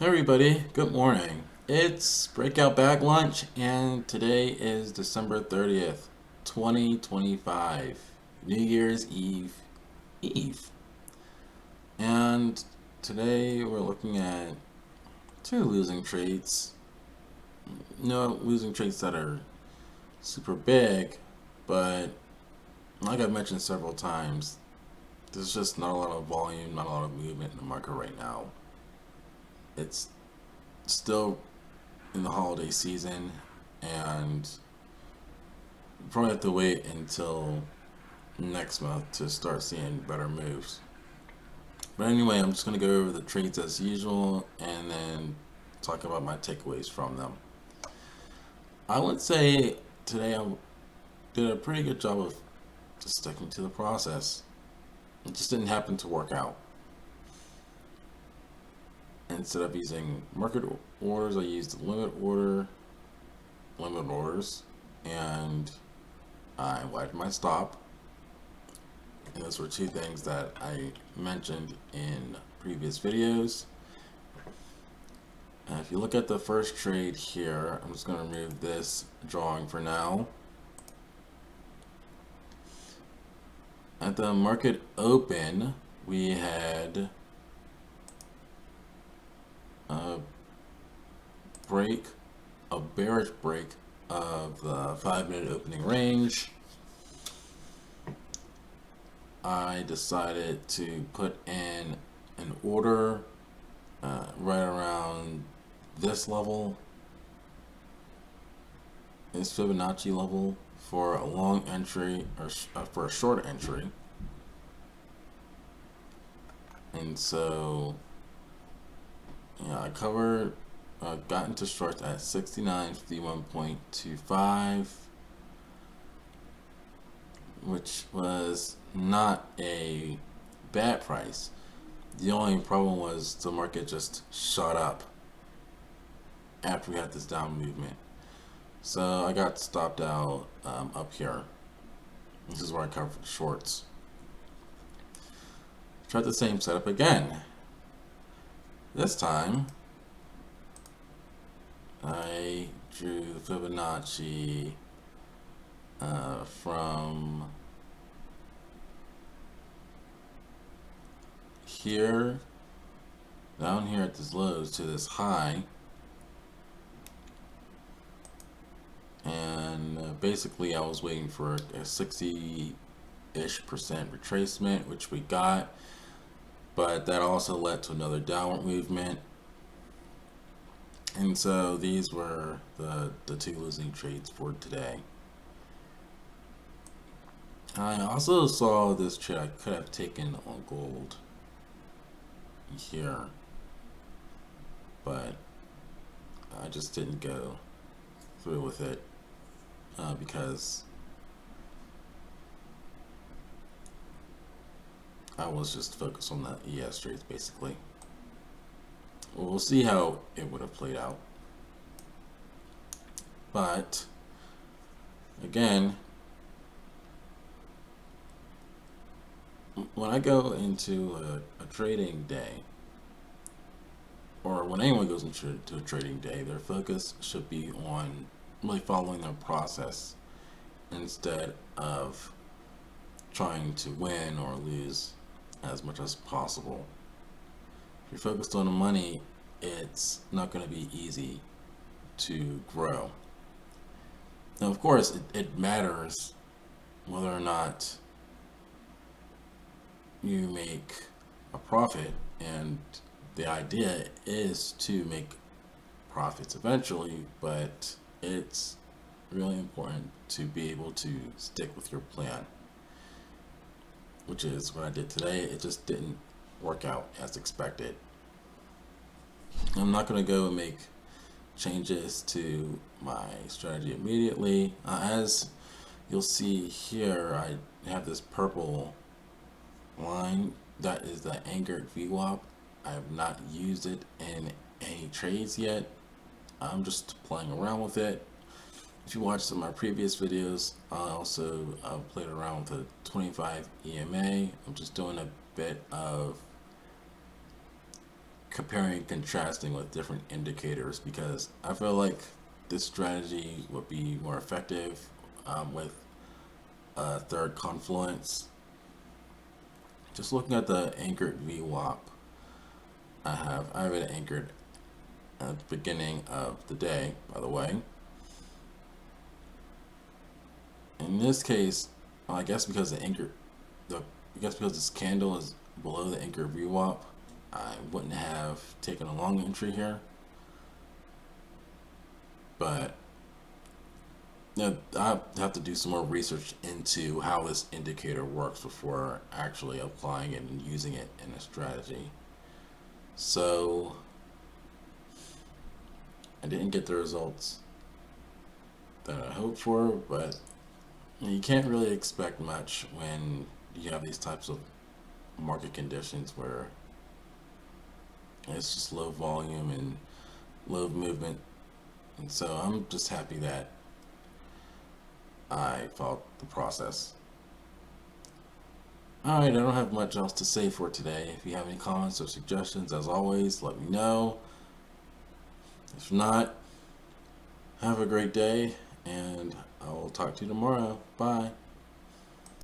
Hey everybody, good morning. It's breakout bag lunch and today is December 30th, 2025, New Year's Eve. And today we're looking at two losing trades. No losing trades that are super big, but like I've mentioned several times, there's just not a lot of volume, not a lot of movement in the market right now. It's still in the holiday season, and probably have to wait until next month to start seeing better moves. But anyway, I'm just going to go over the trades as usual and then talk about my takeaways from them. I would say today I did a pretty good job of just sticking to the process. It just didn't happen to work out. Instead of using market orders, I used limit orders, and I wiped my stop. And those were two things that I mentioned in previous videos. And if you look at the first trade here, I'm just going to remove this drawing for now. At the market open, we had a break, a bearish break of the 5-minute opening range. I decided to put in an order right around this level, this Fibonacci level, for a long entry or for a short entry. And so, yeah, I got into shorts at 69.51.25, which was not a bad price. The only problem was the market just shot up after we had this down movement. So I got stopped out up here. This is where I covered shorts. Tried the same setup again. This time, I drew the Fibonacci from here, down here at this lows to this high. And basically I was waiting for a 60-ish percent retracement, which we got, but that also led to another downward movement. And so these were the two losing trades for today. I also saw this trade I could have taken on gold here, but I just didn't go through with it because I was just focused on the ES trades basically. Well, we'll see how it would have played out. But again, when I go into a trading day, or when anyone goes into a trading day, their focus should be on really following their process instead of trying to win or lose as much as possible. If you're focused on the money, it's not going to be easy to grow. Now, of course, it matters whether or not you make a profit, and the idea is to make profits eventually, but it's really important to be able to stick with your plan, which is what I did today. It just didn't work out as expected. I'm not going to go and make changes to my strategy immediately. As you'll see here, I have this purple line that is the anchored VWAP. I have not used it in any trades yet. I'm just playing around with it. If you watched some of my previous videos, I also played around with the 25 EMA. I'm just doing a bit of comparing and contrasting with different indicators because I feel like this strategy would be more effective with a third confluence. Just looking at the anchored VWAP, I have it anchored at the beginning of the day, by the way. In this case, I guess because I guess because this candle is below the anchor VWAP, I wouldn't have taken a long entry here. But I have to do some more research into how this indicator works before actually applying it and using it in a strategy. So I didn't get the results that I hoped for, but you can't really expect much when you have these types of market conditions where it's just low volume and low movement. And so I'm just happy that I followed the process. Alright, I don't have much else to say for today. If you have any comments or suggestions, as always, let me know. If not, have a great day, and I will talk to you tomorrow. Bye.